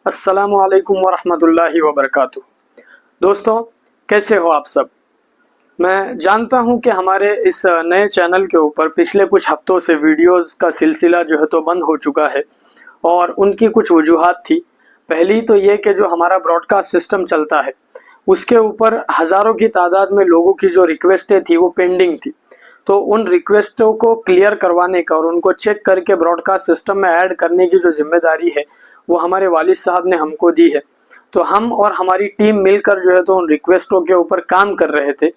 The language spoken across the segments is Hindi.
अस्सलामु अलैकुम वरहमतुल्लाहि वबरकातुह। दोस्तों, कैसे हो आप सब। मैं जानता हूं कि हमारे इस नए चैनल के ऊपर पिछले कुछ हफ्तों से वीडियोस का सिलसिला जो है तो बंद हो चुका है और उनकी कुछ वजूहात थी। पहली तो ये कि जो हमारा ब्रॉडकास्ट सिस्टम चलता है उसके ऊपर हज़ारों की तादाद में लोगों की जो रिक्वेस्टें थी वो पेंडिंग थी। तो उन रिक्वेस्टों को क्लियर करवाने का और उनको चेक करके ब्रॉडकास्ट सिस्टम में ऐड करने की जो जिम्मेदारी है वो हमारे वालिद साहब ने हमको दी है। तो हम और हमारी टीम मिलकर जो है तो उन रिक्वेस्टों के ऊपर काम कर रहे थे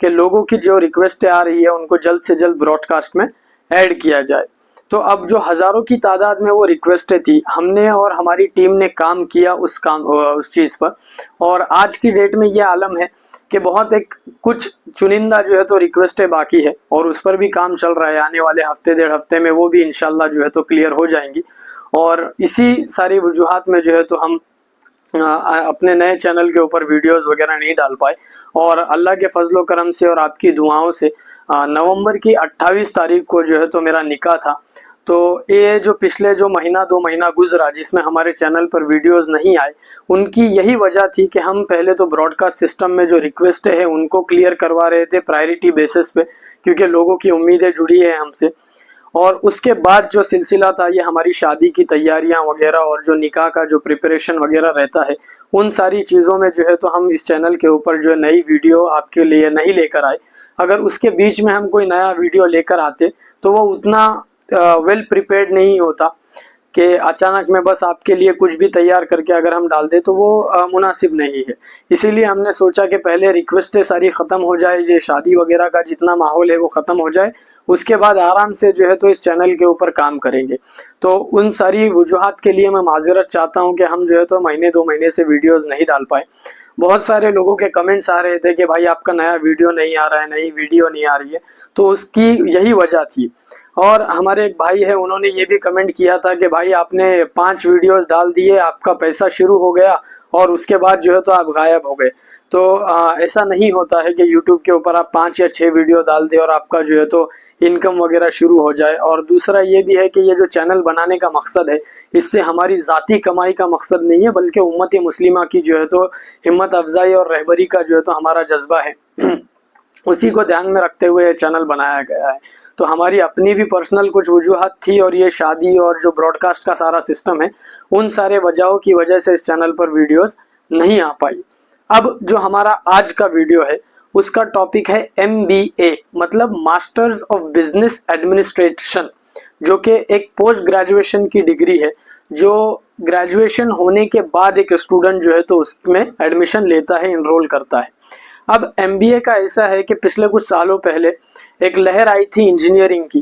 कि लोगों की जो रिक्वेस्टें आ रही है उनको जल्द से जल्द ब्रॉडकास्ट में ऐड किया जाए। तो अब जो हज़ारों की तादाद में वो रिक्वेस्टें थी, हमने और हमारी टीम ने काम किया उस चीज़ पर। और आज की डेट में ये आलम है कि बहुत एक कुछ चुनिंदा जो है तो रिक्वेस्टें बाकी है और उस पर भी काम चल रहा है। आने वाले हफ्ते डेढ़ हफ्ते में वो भी इंशाल्लाह जो है तो क्लियर हो जाएंगी। और इसी सारी वजूहात में जो है तो हम अपने नए चैनल के ऊपर वीडियोस वगैरह नहीं डाल पाए। और अल्लाह के फजलो करम से और आपकी दुआओं से नवंबर की 28 तारीख को जो है तो मेरा निकाह था। तो ये जो पिछले जो महीना 2 महीना गुजरा जिसमें हमारे चैनल पर वीडियोस नहीं आए, उनकी यही वजह थी कि हम पहले तो ब्रॉडकास्ट सिस्टम में जो रिक्वेस्ट है उनको क्लियर करवा रहे थे प्रायोरिटी बेसिस पे, क्योंकि लोगों की उम्मीदें जुड़ी है हमसे। और उसके बाद जो सिलसिला था ये हमारी शादी की तैयारियां वगैरह और जो निकाह का जो प्रिपरेशन वगैरह रहता है, उन सारी चीज़ों में जो है तो हम इस चैनल के ऊपर जो नई वीडियो आपके लिए नहीं लेकर आए। अगर उसके बीच में हम कोई नया वीडियो लेकर आते तो वो उतना वेल प्रिपेयर्ड नहीं होता कि अचानक में बस आपके लिए कुछ भी तैयार करके अगर हम डाल दें तो वो मुनासिब नहीं है। इसीलिए हमने सोचा कि पहले रिक्वेस्टें सारी ख़त्म हो जाए, ये शादी वगैरह का जितना माहौल है वो ख़त्म हो जाए, उसके बाद आराम से जो है तो इस चैनल के ऊपर काम करेंगे। तो उन सारी वजूहात के लिए मैं माजरत चाहता हूँ कि हम जो है तो महीने 2 महीने से वीडियोस नहीं डाल पाए। बहुत सारे लोगों के कमेंट्स आ रहे थे कि भाई आपका नया वीडियो नहीं आ रहा है, नई वीडियो नहीं आ रही है। तो उसकी यही वजह थी। और हमारे एक भाई है, उन्होंने ये भी कमेंट किया था कि भाई आपने 5 वीडियोस डाल दिए, आपका पैसा शुरू हो गया और उसके बाद जो है तो आप गायब हो गए। तो ऐसा नहीं होता है कि यूट्यूब के ऊपर आप 5 या 6 वीडियो डाल दें और आपका जो है तो इनकम वगैरह शुरू हो जाए। और दूसरा ये भी है कि ये जो चैनल बनाने का मकसद है, इससे हमारी ज़ाती कमाई का मकसद नहीं है, बल्कि उम्मत मुस्लिमा की जो है तो हिम्मत अफजाई और रहबरी का जो है तो हमारा जज्बा है उसी को ध्यान में रखते हुए चैनल बनाया गया है। तो हमारी अपनी भी पर्सनल कुछ वजूहत थी और ये शादी और जो ब्रॉडकास्ट का सारा सिस्टम है, उन सारे वजहों की वजह से इस चैनल पर वीडियोस नहीं आ पाई। अब जो हमारा आज का वीडियो है उसका टॉपिक है MBA, मतलब मास्टर्स ऑफ बिजनेस एडमिनिस्ट्रेशन, जो कि एक पोस्ट ग्रेजुएशन की डिग्री है जो ग्रेजुएशन होने के बाद एक स्टूडेंट जो है तो उसमें एडमिशन लेता है, इनरोल करता है। अब MBA का ऐसा है कि पिछले कुछ सालों पहले एक लहर आई थी इंजीनियरिंग की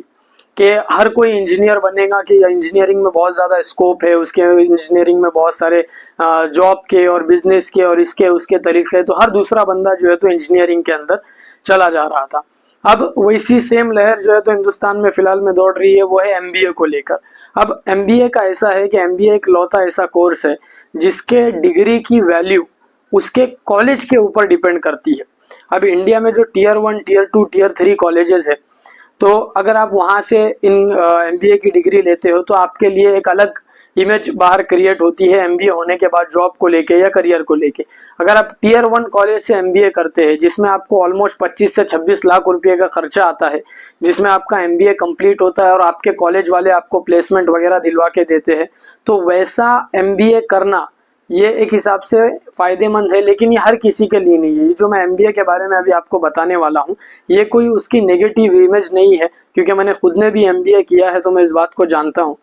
कि हर कोई इंजीनियर बनेगा, कि इंजीनियरिंग में बहुत ज़्यादा स्कोप है, उसके इंजीनियरिंग में बहुत सारे जॉब के और बिजनेस के और इसके उसके तरीके, तो हर दूसरा बंदा जो है तो इंजीनियरिंग के अंदर चला जा रहा था। अब वैसी सेम लहर जो है तो हिंदुस्तान में फिलहाल में दौड़ रही है, वो है MBA को लेकर। अब MBA का ऐसा है कि MBA एक लौता ऐसा कोर्स है जिसके डिग्री की वैल्यू उसके कॉलेज के ऊपर डिपेंड करती है। अब इंडिया में जो Tier 1, Tier 2, Tier 3 कॉलेजेस है, तो अगर आप वहाँ से इन MBA की डिग्री लेते हो तो आपके लिए एक अलग इमेज बाहर क्रिएट होती है MBA होने के बाद जॉब को लेके या करियर को लेके। अगर आप Tier 1 कॉलेज से MBA करते हैं जिसमें आपको ऑलमोस्ट 25 से 26 लाख रुपये का खर्चा आता है, जिसमें आपका MBA कंप्लीट होता है और आपके कॉलेज वाले आपको प्लेसमेंट वगैरह दिलवा के देते हैं, तो वैसा MBA करना ये एक हिसाब से फ़ायदेमंद है, लेकिन ये हर किसी के लिए नहीं है। ये जो मैं MBA के बारे में अभी आपको बताने वाला हूँ ये कोई उसकी नेगेटिव इमेज नहीं है, क्योंकि मैंने खुद ने भी MBA किया है तो मैं इस बात को जानता हूँ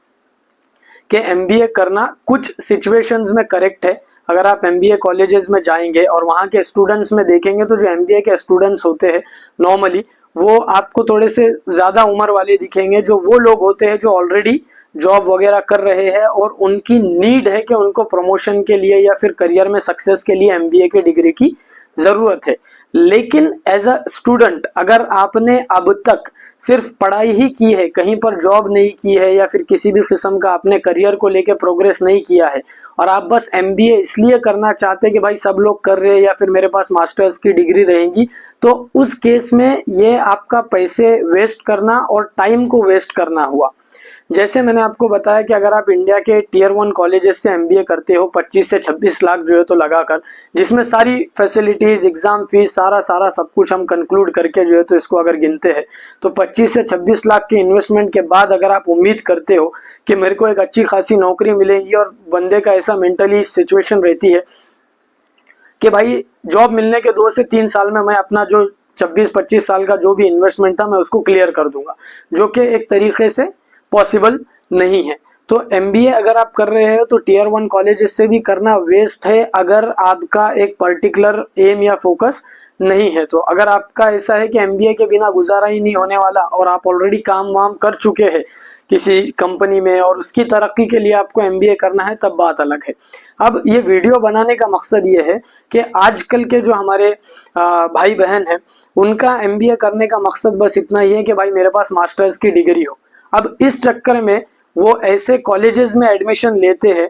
कि MBA करना कुछ सिचुएशंस में करेक्ट है। अगर आप MBA कॉलेजेस में जाएंगे और वहाँ के स्टूडेंट्स में देखेंगे तो जो MBA के स्टूडेंट्स होते हैं नॉर्मली वो आपको थोड़े से ज़्यादा उम्र वाले दिखेंगे, जो वो लोग होते हैं जो ऑलरेडी जॉब वगैरह कर रहे हैं और उनकी नीड है कि उनको प्रमोशन के लिए या फिर करियर में सक्सेस के लिए MBA की डिग्री की ज़रूरत है। लेकिन एज अ स्टूडेंट अगर आपने अब तक सिर्फ पढ़ाई ही की है, कहीं पर जॉब नहीं की है या फिर किसी भी किस्म का आपने करियर को लेकर प्रोग्रेस नहीं किया है और आप बस MBA इसलिए करना चाहते हैं कि भाई सब लोग कर रहे हैं या फिर मेरे पास मास्टर्स की डिग्री रहेगी, तो उस केस में ये आपका पैसे वेस्ट करना और टाइम को वेस्ट करना हुआ। जैसे मैंने आपको बताया कि अगर आप इंडिया के टीयर 1 कॉलेजेस से एमबीए करते हो 25 से 26 लाख जो है तो लगाकर, जिसमें सारी फैसिलिटीज, एग्जाम फीस, सारा सब कुछ हम कंक्लूड करके जो है तो इसको अगर गिनते हैं तो 25 से 26 लाख के इन्वेस्टमेंट के बाद अगर आप उम्मीद करते हो कि मेरे को एक अच्छी खासी नौकरी मिलेगी, और बंदे का ऐसा मेंटली सिचुएशन रहती है कि भाई जॉब मिलने के 2 से 3 साल में मैं अपना जो 26-25 साल का जो भी इन्वेस्टमेंट था मैं उसको क्लियर कर दूंगा, जो कि एक तरीके से पॉसिबल नहीं है। तो एमबीए अगर आप कर रहे हो तो टीयर 1 कॉलेजेस से भी करना वेस्ट है अगर आपका एक पर्टिकुलर एम या फोकस नहीं है। तो अगर आपका ऐसा है कि एमबीए के बिना गुजारा ही नहीं होने वाला और आप ऑलरेडी काम वाम कर चुके हैं किसी कंपनी में और उसकी तरक्की के लिए आपको एमबीए करना है, तब बात अलग है। अब ये वीडियो बनाने का मकसद ये है कि आजकल के जो हमारे भाई बहन हैं उनका एमबीए करने का मकसद बस इतना ही है कि भाई मेरे पास मास्टर्स की डिग्री हो। अब इस चक्कर में वो ऐसे कॉलेजेस में एडमिशन लेते हैं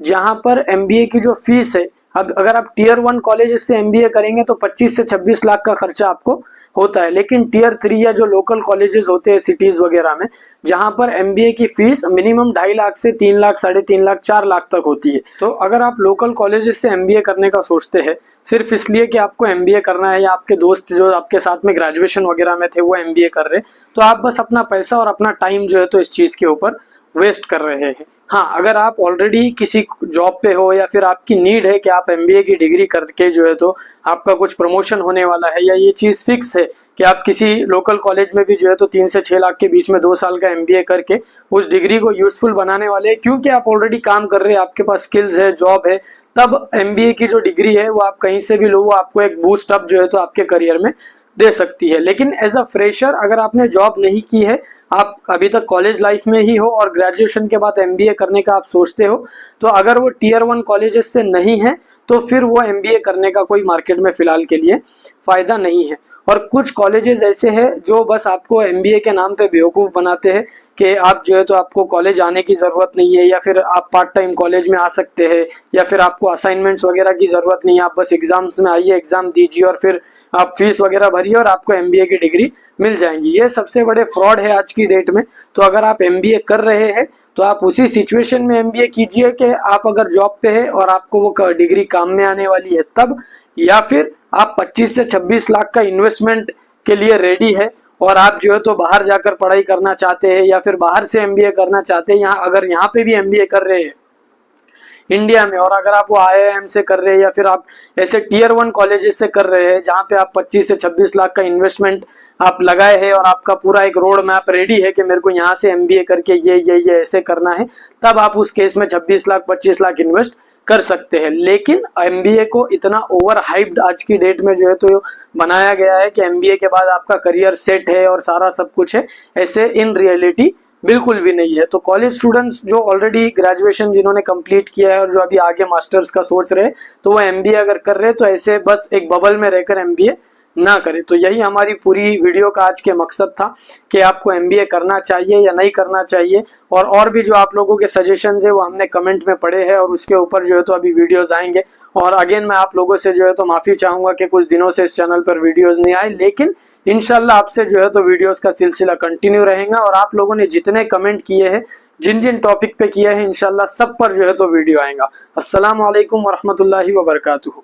जहां पर एमबीए की जो फीस है, अब अगर आप टीयर 1 कॉलेजेस से एमबीए करेंगे तो 25 से 26 लाख का खर्चा आपको होता है, लेकिन टीयर 3 या जो लोकल कॉलेजेस होते हैं सिटीज वगैरह में, जहां पर एमबीए की फीस मिनिमम 2.5 लाख से 3 लाख, 3.5 लाख, 4 लाख तक होती है। तो अगर आप लोकल कॉलेजेस से एमबीए करने का सोचते हैं सिर्फ इसलिए कि आपको एमबीए करना है, या आपके दोस्त जो आपके साथ में ग्रेजुएशन वगैरह में थे वो एमबीए कर रहे, तो आप बस अपना पैसा और अपना टाइम जो है तो इस चीज के ऊपर वेस्ट कर रहे हैं। हाँ, अगर आप ऑलरेडी किसी जॉब पे हो या फिर आपकी नीड है कि आप एमबीए की डिग्री करके जो है तो आपका कुछ प्रमोशन होने वाला है, या ये चीज फिक्स है कि आप किसी लोकल कॉलेज में भी जो है तो 3 से 6 लाख के बीच में 2 साल का एमबीए करके उस डिग्री को यूजफुल बनाने वाले हैं, क्योंकि आप ऑलरेडी काम कर रहे हैं, आपके पास स्किल्स है, जॉब है, तब एमबीए की जो डिग्री है वो आप कहीं से भी लो, वो आपको एक बूस्ट अप जो है तो आपके करियर में दे सकती है। लेकिन एज अ फ्रेशर अगर आपने जॉब नहीं की है, आप अभी तक कॉलेज लाइफ में ही हो और ग्रेजुएशन के बाद एमबीए करने का आप सोचते हो, तो अगर वो टीयर 1 कॉलेजेस से नहीं है तो फिर वो एमबीए करने का कोई मार्केट में फिलहाल के लिए फायदा नहीं है। और कुछ कॉलेजेस ऐसे हैं जो बस आपको एमबीए के नाम पे बेवकूफ़ बनाते हैं कि आप जो है तो आपको कॉलेज आने की ज़रूरत नहीं है, या फिर आप पार्ट टाइम कॉलेज में आ सकते हैं, या फिर आपको असाइनमेंट्स वगैरह की ज़रूरत नहीं है, आप बस एग्जाम्स में आइए, एग्जाम दीजिए और फिर आप फीस वगैरह भरिए और आपको एमबीए की डिग्री मिल जाएंगी। ये सबसे बड़े फ्रॉड है आज की डेट में। तो अगर आप एमबीए कर रहे हैं तो आप उसी सिचुएशन में एमबीए कीजिए कि आप अगर जॉब पे है और आपको वो डिग्री काम में आने वाली है तब, या फिर आप 25 से 26 लाख का इन्वेस्टमेंट के लिए रेडी है और आप जो है तो बाहर जाकर पढ़ाई करना चाहते हैं या फिर बाहर से एमबीए करना चाहते हैं, अगर यहाँ पे भी एमबीए कर रहे हैं इंडिया में, और अगर आप वो आईआईएम से कर रहे हैं या फिर आप ऐसे टीयर 1 कॉलेजेस से कर रहे हैं जहाँ पे आप 25 से 26 लाख का इन्वेस्टमेंट आप लगाए हैं और आपका पूरा एक रोड मैप रेडी है कि मेरे को यहाँ से एमबीए करके ये ऐसे करना है, तब आप उस केस में 26 लाख 25 लाख इन्वेस्ट कर सकते हैं। लेकिन एमबीए को इतना ओवर हाइप्ड आज की डेट में जो है तो बनाया गया है कि एमबीए के बाद आपका करियर सेट है और सारा सब कुछ है, ऐसे इन रियलिटी बिल्कुल भी नहीं है। तो कॉलेज स्टूडेंट्स जो ऑलरेडी ग्रेजुएशन जिन्होंने कंप्लीट किया है और जो अभी आगे मास्टर्स का सोच रहे हैं, तो वो एमबीए अगर कर रहे हैं तो ऐसे बस एक बबल में रहकर एमबीए ना करें। तो यही हमारी पूरी वीडियो का आज के मकसद था कि आपको एमबीए करना चाहिए या नहीं करना चाहिए, और भी जो आप लोगों के सजेशंस है वो हमने कमेंट में पढ़े हैं और उसके ऊपर जो है तो अभी वीडियोस आएंगे। और अगेन मैं आप लोगों से जो है तो माफ़ी चाहूँगा कि कुछ दिनों से इस चैनल पर वीडियोज़ नहीं आए, लेकिन इंशाल्लाह आपसे जो है तो वीडियोस का सिलसिला कंटिन्यू रहेगा। और आप लोगों ने जितने कमेंट किए हैं, जिन जिन टॉपिक पे किए हैं, इंशाल्लाह सब पर जो है तो वीडियो आएगा। अस्सलाम वालेकुम वरहमतुल्लाहि वबरकातुहू।